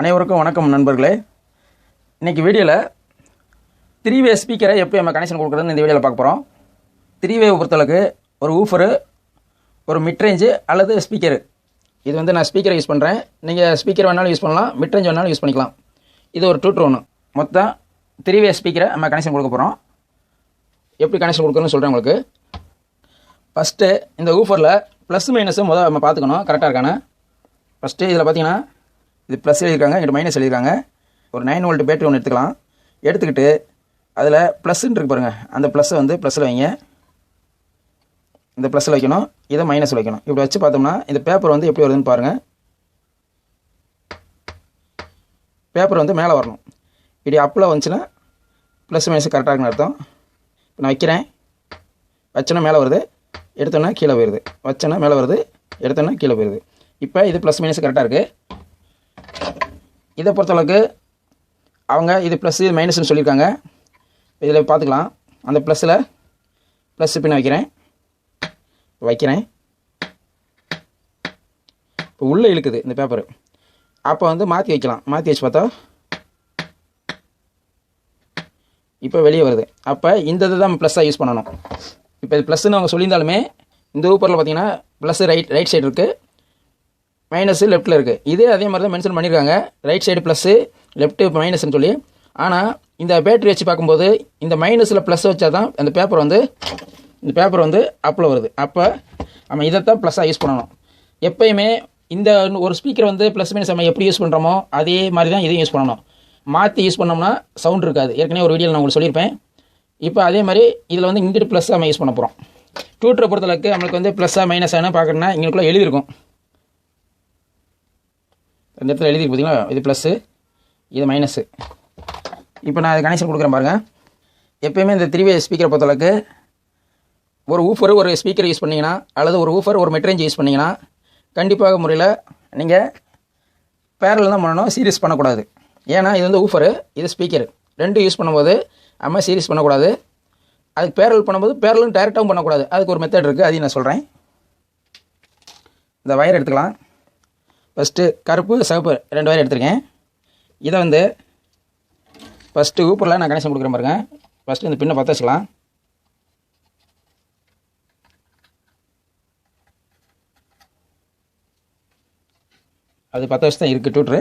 அனைவருக்கும் வணக்கம் நண்பர்களே. இன்றைக்கி வீடியோவில் 3-வே ஸ்பீக்கரை எப்படி நம்ம கனெக்ஷன் கொடுக்குறதுன்னு இந்த வீடியோவில் பார்க்க போகிறோம். 3-வே பொறுத்தளவுக்கு ஒரு ஊஃபரு, ஒரு மிட்ரேஞ்சு அல்லது ஸ்பீக்கரு. இது வந்து நான் ஸ்பீக்கரை யூஸ் பண்ணுறேன். நீங்கள் ஸ்பீக்கர் வேணாலும் யூஸ் பண்ணலாம், மிட்ரேஞ்ச் வேணாலும் யூஸ் பண்ணிக்கலாம். இது ஒரு 2 to 1 மொத்தம் 3-வே ஸ்பீக்கரை நம்ம கனெக்ஷன் கொடுக்க போகிறோம். எப்படி கனெக்ஷன் கொடுக்குறதுன்னு சொல்கிறேன் உங்களுக்கு. ஃபஸ்ட்டு இந்த ஊஃபரில் ப்ளஸ் மைனஸும் முதல்ல நம்ம பார்த்துக்கணும் கரெக்டாக இருக்கானே. ஃபஸ்ட்டு இதில் பார்த்தீங்கன்னா இது ப்ளஸ் எழுதியிருக்காங்க, இங்கிட்ட மைனஸ் எழுதியிருக்காங்க. ஒரு 9 வோல்ட் பேட்டரி ஒன்று எடுத்துக்கலாம். எடுத்துக்கிட்டு அதில் ப்ளஸ்ன்னு இருக்கு பாருங்கள், அந்த ப்ளஸ்ஸை வந்து ப்ளஸில் வைங்க. இந்த ப்ளஸில் வைக்கணும், இதை மைனஸில் வைக்கணும். இப்படி வச்சு பார்த்தோம்னா இந்த பேப்பர் வந்து எப்படி வருதுன்னு பாருங்கள். பேப்பர் வந்து மேலே வரணும். இப்படி அப்பில் வந்துச்சுன்னா ப்ளஸ் மைனஸ் கரெக்டாக இருக்குன்னு அர்த்தம். இப்போ நான் வைக்கிறேன், வச்சோன்னா மேலே வருது, எடுத்தோன்னா கீழே போயிடுது. வச்சோன்னா மேலே வருது, எடுத்தோன்னா கீழே போயிடுது. இப்போ இது ப்ளஸ் மைனஸ் கரெக்டாக இருக்குது. இதை பொறுத்தளவுக்கு அவங்க இது ப்ளஸ் இது மைனஸ்னு சொல்லியிருக்காங்க. இதில் பார்த்துக்கலாம். அந்த ப்ளஸில் ப்ளஸ் பின்ன வைக்கிறேன். இப்போ உள்ளே இழுக்குது இந்த பேப்பரு. அப்போ வந்து மாற்றி வைக்கலாம். மாற்றி வச்சு பார்த்தா இப்போ வெளியே வருது. அப்போ இந்த இதை தான் ப்ளஸ்ஸாக யூஸ் பண்ணணும். இப்போ இது ப்ளஸ்ன்னு அவங்க சொல்லியிருந்தாலுமே இந்த ஊப்பரில் பார்த்தீங்கன்னா ப்ளஸ் ரைட் சைடு இருக்குது, மைனஸு லெஃப்ட்டில் இருக்குது. இதே அதே மாதிரி தான் மென்ஷன் பண்ணியிருக்காங்க, ரைட் சைடு ப்ளஸ்ஸு லெஃப்ட்டு மைனஸ்ன்னு சொல்லி. ஆனால் இந்த பேட்டரி வச்சு பார்க்கும்போது இந்த மைனஸில் ப்ளஸ் வச்சா தான் அந்த பேப்பர் வந்து அப்பில் வருது. அப்போ நம்ம இதைத்தான் ப்ளஸ்ஸாக யூஸ் பண்ணணும். எப்போயுமே இந்த ஒரு ஸ்பீக்கர் வந்து ப்ளஸ் மைனஸ் நம்ம எப்படி யூஸ் பண்ணுறோமோ அதே மாதிரி தான் இதையும் யூஸ் பண்ணணும். மாற்றி யூஸ் பண்ணோம்னா சவுண்ட் இருக்காது. ஏற்கனவே ஒரு வீடியோவில் நான் உங்களுக்கு சொல்லியிருப்பேன். இப்போ அதே மாதிரி இதில் வந்து இங்கிட்டு ப்ளஸ்ஸாக நம்ம யூஸ் பண்ண போகிறோம். டியூட்டரை பொறுத்தளவுக்கு நம்மளுக்கு வந்து ப்ளஸ்ஸாக மைனஸானு பார்க்கணுன்னா இங்களுக்குள்ளே எழுதியிருக்கும். இந்த இடத்துல எழுதிருக்கு பார்த்தீங்களா, இது ப்ளஸ்ஸு இது மைனஸு. இப்போ நான் அது கனெக்ஷன் கொடுக்குறேன் பாருங்கள். எப்போயுமே இந்த 3-வே ஸ்பீக்கரை பொறுத்தளவுக்கு ஒரு ஊஃபர் ஒரு ஸ்பீக்கர் யூஸ் பண்ணிங்கன்னா அல்லது ஒரு ஊஃபர் ஒரு மிட்ரேஞ்ச் யூஸ் பண்ணிங்கன்னா கண்டிப்பாக முறையில் நீங்கள் பேரல் தான் பண்ணணும், சீரிஸ் பண்ணக்கூடாது. ஏன்னா இது வந்து ஊஃபரு, இது ஸ்பீக்கர், 2 யூஸ் பண்ணும்போது நம்ம சீரிஸ் பண்ணக்கூடாது. அதுக்கு பேரல் பண்ணும்போது பேரலும் டைரெக்டாகவும் பண்ணக்கூடாது. அதுக்கு ஒரு மெத்தட் இருக்குது, அதையும் நான் சொல்கிறேன். இந்த வயர் எடுத்துக்கலாம். ஃபஸ்ட்டு கருப்பு சிவப்பு 2 வயர் எடுத்துருக்கேன். இதை வந்து ஃபஸ்ட்டு ஊப்பரில் நான் கனெக்ஷன் கொடுக்குறேன் பாருங்க. ஃபஸ்ட்டு இந்த பின்னை பற்ற வச்சுக்கலாம். அது பற்ற வச்சு தான் இருக்குது டியூட்ரு,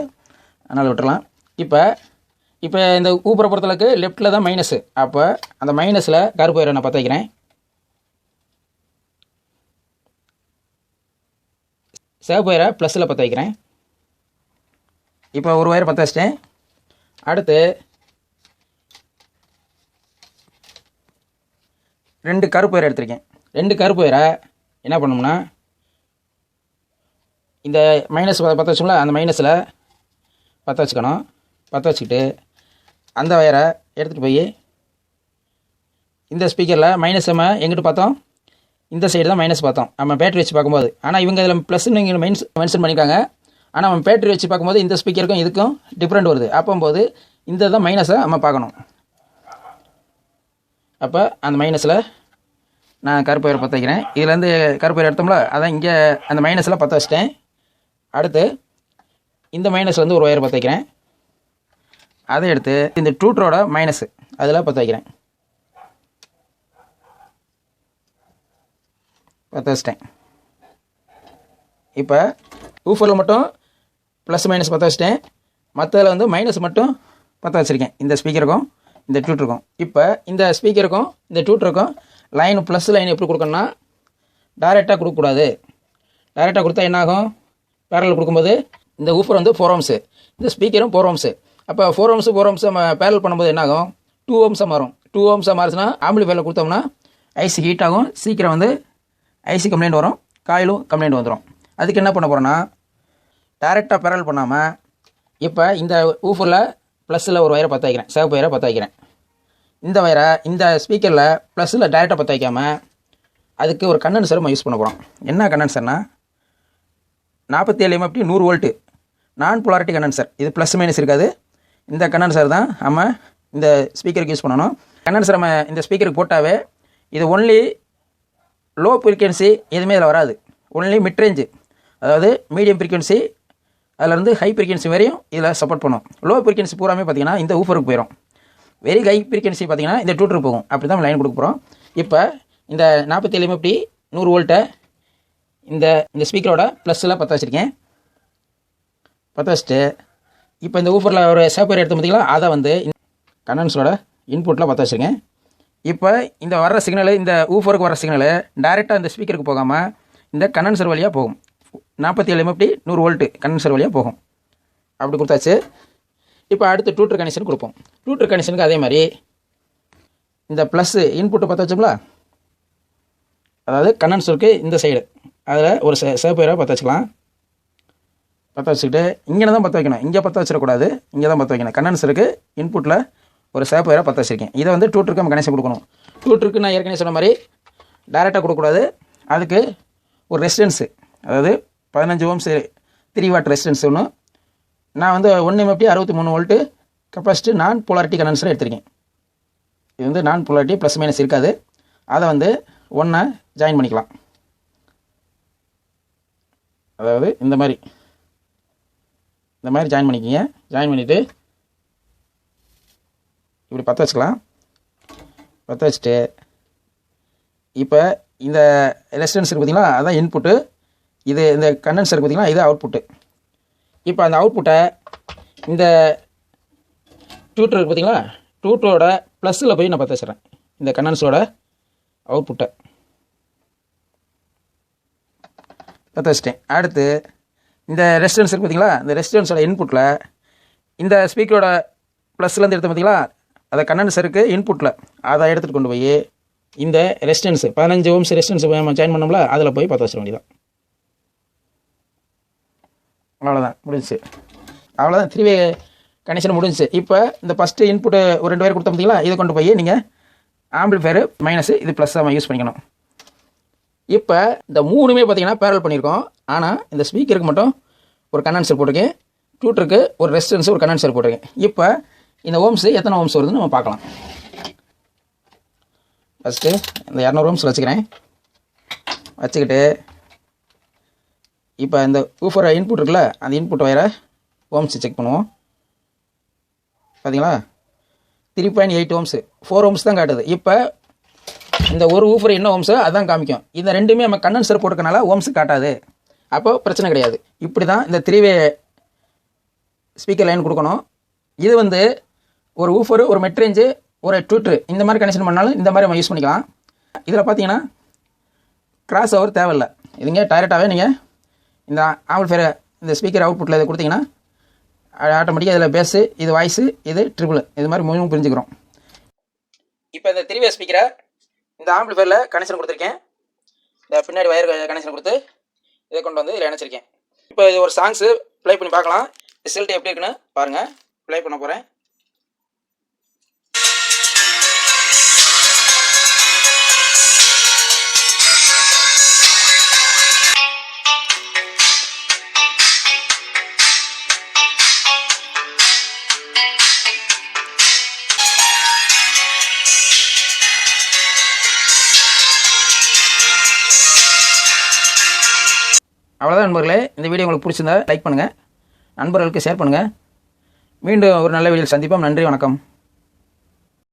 அதனால் விட்டுறலாம். இப்போ இந்த ஊப்பரை பொறுத்தளவுக்கு லெஃப்ட்டில் தான் மைனஸு. அப்போ அந்த மைனஸில் கருப்பு வயரை நான் பற்ற வைக்கிறேன். சிவப்பு வயரை ப்ளஸில் பற்ற வைக்கிறேன். இப்போ ஒரு வயரை பற்ற வச்சிட்டேன். அடுத்து 2 கருப்பு வயரை எடுத்திருக்கேன். 2 கருப்பு வயரை என்ன பண்ணோம்னா இந்த மைனஸ் பற்ற வச்சோம்ல, அந்த மைனஸில் பற்ற வச்சுக்கணும். பற்ற வச்சுக்கிட்டு அந்த வயரை எடுத்துகிட்டு போய் இந்த ஸ்பீக்கரில் மைனஸ் நம்ம எங்கிட்ட பார்த்தோம், இந்த சைடு தான் மைனஸ் பார்த்தோம் நம்ம பேட்டரி வச்சு பார்க்கும்போது. ஆனால் இவங்க இதில் ப்ளஸ்ன்னு இங்கே மென்ஷன் பண்ணியிருக்காங்க. ஆனால் நம்ம பேட்டரி வச்சு பார்க்கும்போது இந்த ஸ்பீக்கருக்கும் இதுக்கும் டிஃப்ரெண்ட் வருது. அப்போம்போது இந்த தான் மைனஸை நம்ம பார்க்கணும். அப்போ அந்த மைனஸில் நான் கருப்பு வயரை பற்ற வைக்கிறேன். இதுலேருந்து கருப்பு வயர் எடுத்தோம்ல, அதான் இங்கே அந்த மைனஸில் பற்ற வச்சிட்டேன். அடுத்து இந்த மைனஸில் வந்து ஒரு வயர் பற்ற வைக்கிறேன். அதை எடுத்து இந்த டியூட்டரோட மைனஸு அதில் பற்ற வைக்கிறேன். பற்ற வச்சிட்டேன். இப்போ ஊஃபரில் மட்டும் ப்ளஸ் மைனஸ் பற்ற வச்சிட்டேன். மற்றதில் வந்து மைனஸ் மட்டும் பற்ற வச்சுருக்கேன், இந்த ஸ்பீக்கருக்கும் இந்த டியூட்டருக்கும். இப்போ இந்த ஸ்பீக்கருக்கும் இந்த டியூட்டருக்கும் லைன் ப்ளஸ் லைன் எப்படி கொடுக்கணும்னா டைரெக்டாக கொடுக்கக்கூடாது. டைரெக்டாக கொடுத்தா என்னாகும், பேரல் கொடுக்கும்போது இந்த ஊஃபர் வந்து 4 ohms, இந்த ஸ்பீக்கரும் 4 ohms. அப்போ 4 ohms நம்ம பேரல் பண்ணும்போது என்னாகும், 2 ohms மாறும். 2 ohms மாறுச்சுன்னா ஆம்பிளிஃபையரில் கொடுத்தோம்னா ஐசி ஹீட் ஆகும், சீக்கிரம் வந்து ஐசி கம்ப்ளைண்ட் வரும், காயிலும் கம்ப்ளைண்ட் வந்துடும். அதுக்கு என்ன பண்ண போகிறோன்னா டைரெக்டாக பேரல் பண்ணாமல் இப்போ இந்த ஊஃபரில் ப்ளஸில் ஒரு வயரை பற்ற வைக்கிறேன், சிவப்பு வயரை பற்ற வைக்கிறேன். இந்த வயரை இந்த ஸ்பீக்கரில் ப்ளஸில் டைரெக்டாக பற்ற வைக்காமல் அதுக்கு ஒரு கண்டென்சர் நம்ம யூஸ் பண்ண போகிறோம். என்ன கண்டென்சர்னா 47 MFT 100 வோல்ட்டு நான் போலாரிட்டி கண்டென்சர். இது ப்ளஸ் மைனஸ் இருக்காது. இந்த கண்டென்சர் தான் நம்ம இந்த ஸ்பீக்கருக்கு யூஸ் பண்ணணும். கண்டென்சர் நம்ம இந்த ஸ்பீக்கருக்கு போட்டாவே இது ஒன்லி லோ ஃப்ரீக்வன்சி எதுவுமே இதில் வராது. ஒன்லி மிட்ரேஞ்சு, அதாவது மீடியம் ஃப்ரீக்வன்சி அதிலேருந்து ஹை ஃப்ரீக்வன்சி வரையும் இதில் சப்போர்ட் பண்ணும். லோ ஃப்ரீக்வன்சி பூராமே பார்த்தீங்கன்னா இந்த ஊஃபருக்கு போயிடும். வெரி ஹை ஃப்ரீக்வன்சி பார்த்தீங்கன்னா இந்த டியூட்டருக்கு போகும். அப்படி தான் லைன் கொடுக்க போகிறோம். இப்போ இந்த 47 MFT 100 வோல்ட்டை இந்த ஸ்பீக்கரோட ப்ளஸில் பற்ற வச்சுருக்கேன். பற்ற வச்சுட்டு இப்போ இந்த ஊஃபரில் ஒரு சேப்பர் எடுத்து பார்த்தீங்களா, அதை வந்து கண்டன்ஸரோட இன்புட்டில் பற்ற வச்சுருக்கேன். இப்போ இந்த வர்ற சிக்னலு, இந்த ஊஃபருக்கு வர சிக்னலு டைரெக்டாக இந்த ஸ்பீக்கருக்கு போகாமல் இந்த கண்டன்சர் வழியாக போகும். 47 MFT 100 வோல்ட்டு கண்டன்சர் வழியாக போகும். அப்படி கொடுத்தாச்சு. இப்போ அடுத்து டியூட்டர் கனெக்ஷன் கொடுப்போம். டியூட்டர் கனெக்ஷனுக்கு அதே மாதிரி இந்த ப்ளஸ்ஸு இன்புட்டை பற்ற வச்சோங்களா, அதாவது கண்டன்சருக்கு இந்த சைடு அதில் ஒரு சேப்பரை பற்ற வச்சுக்கலாம். பற்ற வச்சுக்கிட்டு இங்கே தான் பற்ற வைக்கணும். இங்கே பற்ற வச்சிடக்கூடாது, இங்கே தான் பற்ற வைக்கணும். கண்டன்சருக்கு இன்புட்டில் ஒரு சேப்பரை பற்ற வச்சுருக்கேன். இதை வந்து டியூட்டருக்கு நம்ம கனெக்ஷன் கொடுக்கணும். டியூட்டருக்கு நான் ஏற்கனவே சொன்ன மாதிரி டைரெக்டாக கொடுக்கக்கூடாது. அதுக்கு ஒரு ரெசிஸ்டன்ஸு, அதாவது 15 ohms 3 watt ரெசிஸ்டன்ஸ் ஒன்று. நான் வந்து 1 MFT 63 வோல்ட்டு கெப்பாசிட்டி நான் போலாரிட்டி கண்டன்சரை எடுத்திருக்கேன். இது வந்து நான் போலாரிட்டி ப்ளஸ் மைனஸ் இருக்காது. அதை வந்து 1 ஜாயின் பண்ணிக்கலாம். அதாவது இந்த மாதிரி ஜாயின் பண்ணிக்கிங்க. ஜாயின் பண்ணிவிட்டு இப்படி பற்ற வச்சுக்கலாம். பற்ற வச்சுட்டு இப்போ இந்த ரெசிஸ்டன்ஸ் இருக்குது பார்த்தீங்களா, அதுதான் இன்புட்டு. இது இந்த கண்டன்சர் இருக்குது பார்த்தீங்களா, இது அவுட்புட்டு. இப்போ அந்த அவுட்புட்டை இந்த டியூட்டர் இருக்குது பார்த்தீங்களா, டியூட்டரோட ப்ளஸில் போய் நான் பற்ற வச்சுறேன். இந்த கண்டன்சரோட அவுட்புட்டை பற்ற வச்சிட்டேன். அடுத்து இந்த ரெசிஸ்டன்ஸ் இருக்குது பார்த்தீங்களா, இந்த ரெசிஸ்டன்ஸோட இன்புட்டில் இந்த ஸ்பீக்கரோட ப்ளஸ்லேருந்து எடுத்து பார்த்தீங்களா, அதை கண்டன்சருக்கு இன்புட்டில் அதை எடுத்துகிட்டு கொண்டு போய் இந்த ரெசிஸ்டன்ஸு 15 ohms ரெசிஸ்டன்ஸ் ஜாயின் பண்ணோம்ல, அதில் போய் பற்ற வச்சிட வேண்டியதான். அவ்வளோதான், முடிஞ்சிச்சு. அவ்வளோதான், 3-way கனெக்ஷன் முடிஞ்சிச்சு. இப்போ இந்த ஃபஸ்ட்டு இன்புட்டு ஒரு 2 வயர் கொடுத்த பார்த்தீங்களா, இதை கொண்டு போய் நீங்கள் ஆம்பிளிஃபயரு மைனஸு, இது ப்ளஸ் நம்ம யூஸ் பண்ணிக்கணும். இப்போ இந்த 3மே பார்த்தீங்கன்னா பேரல் பண்ணியிருக்கோம். ஆனால் இந்த ஸ்பீக்கருக்கு மட்டும் ஒரு கண்டன்சர் போட்டிருக்கேன், டியூட்டருக்கு ஒரு ரெசிஸ்டன்ஸ் ஒரு கண்டன்சர் போட்டிருக்கேன். இப்போ இந்த ஓம்ஸு எத்தனை ஓம்ஸ் வருதுன்னு நம்ம பார்க்கலாம். ஃபஸ்ட்டு இந்த 200 ohms வச்சுக்கிறேன். வச்சுக்கிட்டு இப்போ இந்த ஊஃபர் இன்புட் இருக்குல்ல, அந்த இன்புட் வயரை ஓம்ஸ் செக் பண்ணுவோம். பார்த்தீங்களா, 3.8 ohms 4 ohms தான் காட்டுது. இப்போ இந்த ஒரு ஊஃபர் என்ன ஓம்ஸோ அதான் காமிக்கும். இந்த ரெண்டுமே நம்ம கண்டன்சர் போட்டுக்கனால ஓம்ஸ் காட்டாது. அப்போ பிரச்சனை கிடையாது. இப்படி தான் இந்த 3-way ஸ்பீக்கர் லைன் கொடுக்கணும். இது வந்து ஒரு ஊஃபர், ஒரு மிட்ரேஞ்சு, ஒரு டியூட்டர் இந்த மாதிரி கனெக்ஷன் பண்ணாலும் இந்த மாதிரி நம்ம யூஸ் பண்ணிக்கலாம். இதில் பார்த்தீங்கன்னா கிராஸ் ஓவர் தேவையில்லை. இதுங்க டைரெக்டாகவே நீங்கள் இந்த ஆம்பிளிஃபயர் இந்த ஸ்பீக்கர் அவுட்புட்டில் இதை கொடுத்தீங்கன்னா ஆட்டோமேட்டிக்காக இதில் பேஸு, இது வாய்ஸு, இது ட்ரிபிள், இது மாதிரி மூணும் பிரிஞ்சுக்கிறோம். இப்போ இந்த 3-way ஸ்பீக்கரை இந்த ஆம்பிளிஃபயரில் கனெக்ஷன் கொடுத்துருக்கேன். இந்த பின்னாடி வயர் கனெக்ஷன் கொடுத்து இதை கொண்டு வந்து இதில் இணைச்சிருக்கேன். இப்போ இது ஒரு சாங்ஸு ப்ளே பண்ணி பார்க்கலாம். ரிசல்ட் எப்படி இருக்குன்னு பாருங்கள். ப்ளே பண்ண போகிறேன். அவ்வளோதான் நண்பர்களே. இந்த வீடியோ உங்களுக்கு பிடிச்சிருந்தா லைக் பண்ணுங்கள், நண்பர்களுக்கு ஷேர் பண்ணுங்கள். மீண்டும் ஒரு நல்ல வீடியோவில் சந்திப்போம். நன்றி, வணக்கம்.